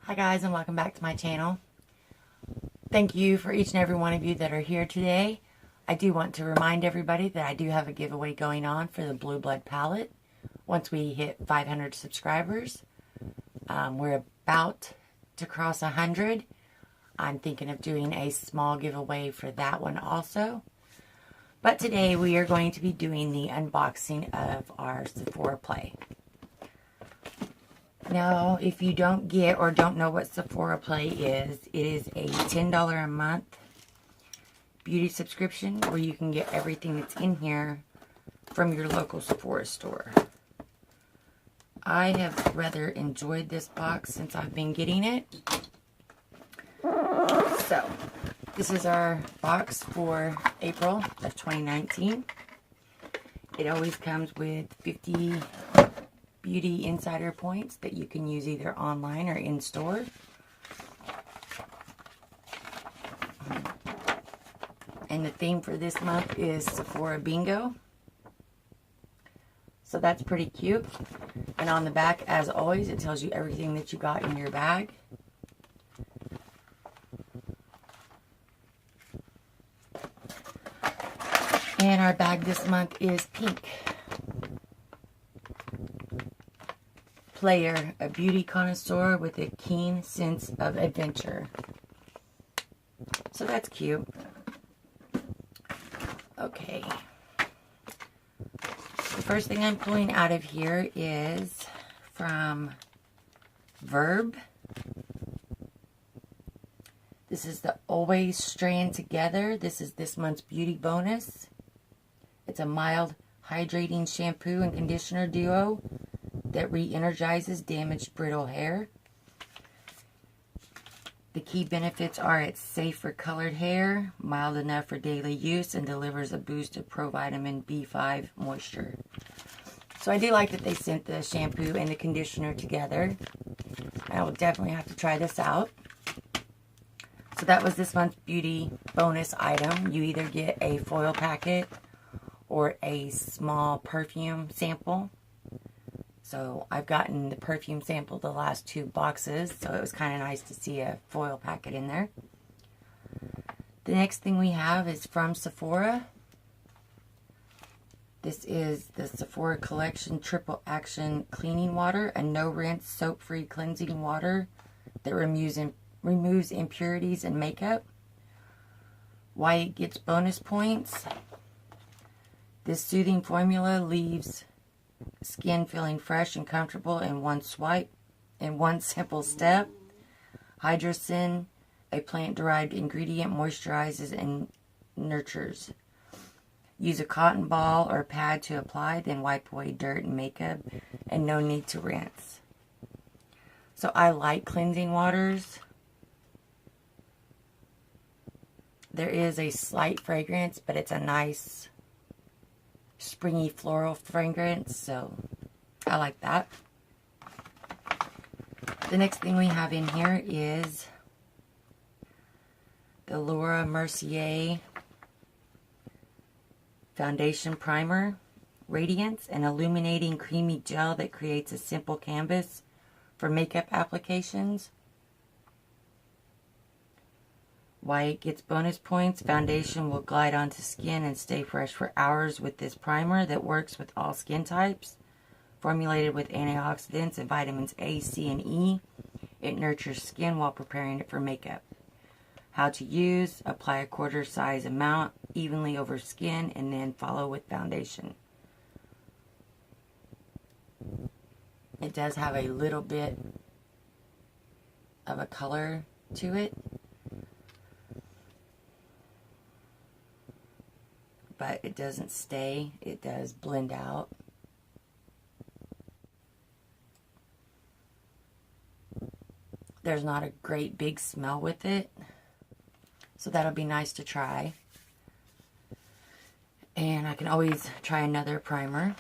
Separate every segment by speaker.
Speaker 1: Hi guys, and welcome back to my channel. Thank you for each and every one of you that are here today. I do want to remind everybody that I do have a giveaway going on for the Blue Blood palette. Once we hit 500 subscribers, we're about to cross 100. I'm thinking of doing a small giveaway for that one also. But today we are going to be doing the unboxing of our Sephora Play. Now, if you don't get or don't know what Sephora Play is, it is a $10 a month beauty subscription where you can get everything that's in here from your local Sephora store. I have rather enjoyed this box since I've been getting it. So, this is our box for April of 2019. It always comes with 50 beauty insider points that you can use either online or in store. And the theme for this month is Sephora Bingo. So that's pretty cute. And on the back, as always, it tells you everything that you got in your bag. And our bag this month is pink. Player, a beauty connoisseur with a keen sense of adventure. So that's cute. Okay. The first thing I'm pulling out of here is from Verb. This is the Always Strand Together. This is this month's beauty bonus. It's a mild hydrating shampoo and conditioner duo that re-energizes damaged brittle hair. The key benefits are it's safe for colored hair, mild enough for daily use, and delivers a boost of provitamin B5 moisture. So I do like that they sent the shampoo and the conditioner together. I will definitely have to try this out. So that was this month's beauty bonus item. You either get a foil packet or a small perfume sample. So I've gotten the perfume sample the last 2 boxes, so it was kind of nice to see a foil packet in there. The next thing we have is from Sephora. This is the Sephora Collection Triple Action Cleaning Water, a no-rinse, soap-free cleansing water that removes impurities in makeup. Why it gets bonus points. This soothing formula leaves skin feeling fresh and comfortable in one swipe, in one simple step. Hydrocin, a plant-derived ingredient, moisturizes and nurtures. Use a cotton ball or pad to apply, then wipe away dirt and makeup, and no need to rinse. So I like cleansing waters. There is a slight fragrance, but it's a nice springy floral fragrance, so I like that. The next thing we have in here is the Laura Mercier Foundation Primer Radiance, an illuminating creamy gel that creates a simple canvas for makeup applications. Why it gets bonus points. Foundation will glide onto skin and stay fresh for hours with this primer that works with all skin types. Formulated with antioxidants and vitamins A, C, and E, it nurtures skin while preparing it for makeup. How to use. Apply a quarter size amount evenly over skin and then follow with foundation. It does have a little bit of a color to it, but it doesn't stay. It does blend out. There's not a great big smell with it, so that'll be nice to try. And I can always try another primer.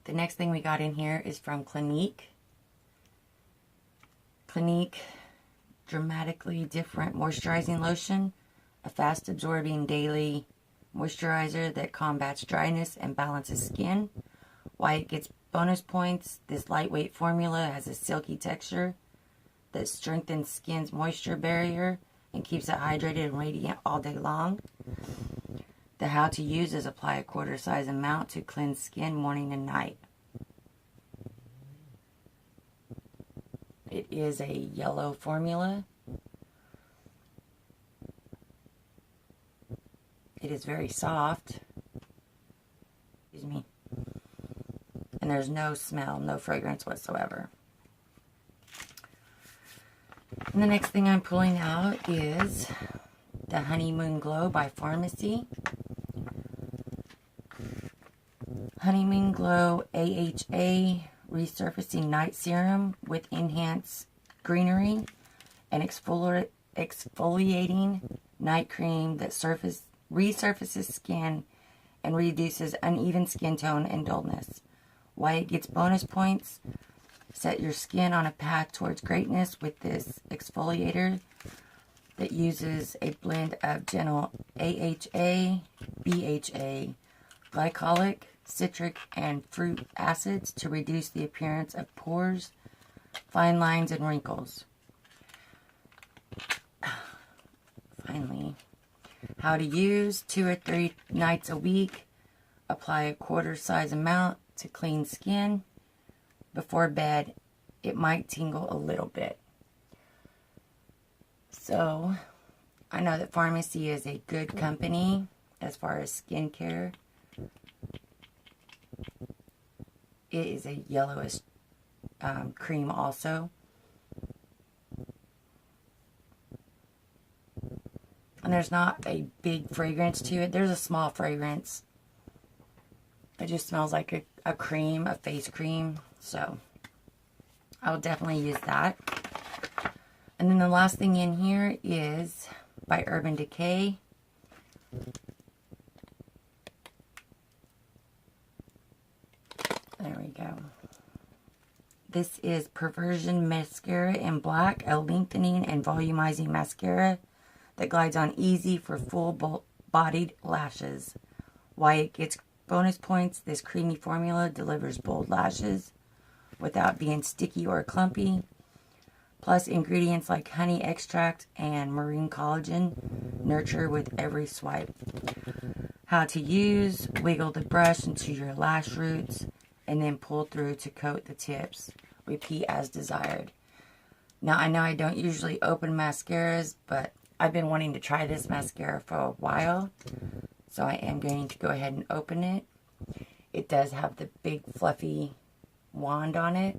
Speaker 1: The next thing we got in here is from Clinique. Clinique Dramatically Different Moisturizing Lotion, a fast-absorbing daily moisturizer that combats dryness and balances skin. Why it gets bonus points. This lightweight formula has a silky texture that strengthens skin's moisture barrier and keeps it hydrated and radiant all day long. The how to use is apply a quarter size amount to cleanse skin morning and night. It is a yellow formula. It is very soft. Excuse me. And there's no smell, no fragrance whatsoever. And the next thing I'm pulling out is the Honeymoon Glow by Pharmacy. Honeymoon Glow AHA Resurfacing Night Serum with enhanced greenery and exfoliating night cream that resurfaces skin and reduces uneven skin tone and dullness. Why it gets bonus points: set your skin on a path towards greatness with this exfoliator that uses a blend of gentle AHA, BHA, glycolic, citric, and fruit acids to reduce the appearance of pores, fine lines, and wrinkles. Finally, how to use: 2 or 3 nights a week. Apply a quarter size amount to clean skin. Before bed, it might tingle a little bit. So, I know that Pharmacy is a good company as far as skincare. It is a yellowish cream also. And there's not a big fragrance to it. There's a small fragrance. It just smells like a cream, a face cream. So, I will definitely use that. And then the last thing in here is by Urban Decay. There we go. This is Perversion Mascara in Black, a lengthening and volumizing mascara that glides on easy for full-bodied lashes. Why it gets bonus points: this creamy formula delivers bold lashes without being sticky or clumpy. Plus, ingredients like honey extract and marine collagen nurture with every swipe. How to use: wiggle the brush into your lash roots and then pull through to coat the tips. Repeat as desired. Now, I know I don't usually open mascaras, but I've been wanting to try this mascara for a while. So I am going to go ahead and open it. It does have the big fluffy wand on it.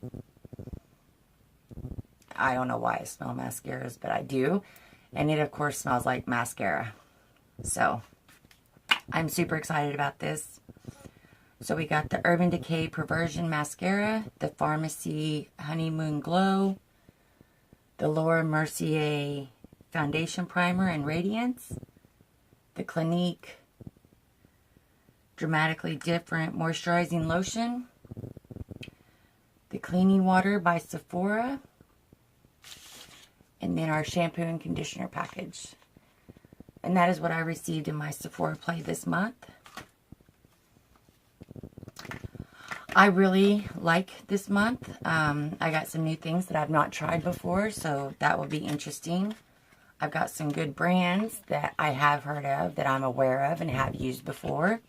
Speaker 1: I don't know why I smell mascaras, but I do. And it, of course, smells like mascara. So, I'm super excited about this. So, we got the Urban Decay Perversion Mascara, the Pharmacy Honeymoon Glow, the Laura Mercier Foundation Primer and Radiance, the Clinique Dramatically Different Moisturizing Lotion, the Cleaning Water by Sephora, and then our shampoo and conditioner package. And that is what I received in my Sephora play this month. I really like this month. I got some new things that I've not tried before, so that will be interesting. I've got some good brands that I have heard of, that I'm aware of and have used before.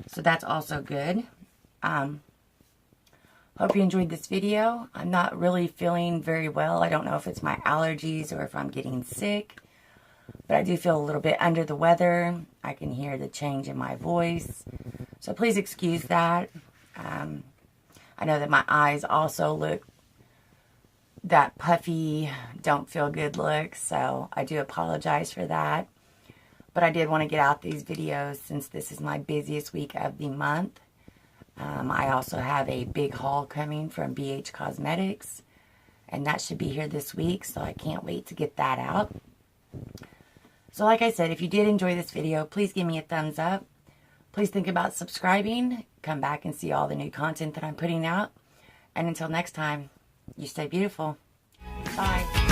Speaker 1: So that's also good. Hope you enjoyed this video. I'm not really feeling very well. I don't know if it's my allergies or if I'm getting sick. But I do feel a little bit under the weather. I can hear the change in my voice. So please excuse that. I know that my eyes also look that puffy, don't feel good look. So I do apologize for that. But I did want to get out these videos since this is my busiest week of the month. I also have a big haul coming from BH Cosmetics. And that should be here this week. So I can't wait to get that out. So like I said, if you did enjoy this video, please give me a thumbs up. Please think about subscribing. Come back and see all the new content that I'm putting out. And until next time, you stay beautiful. Bye.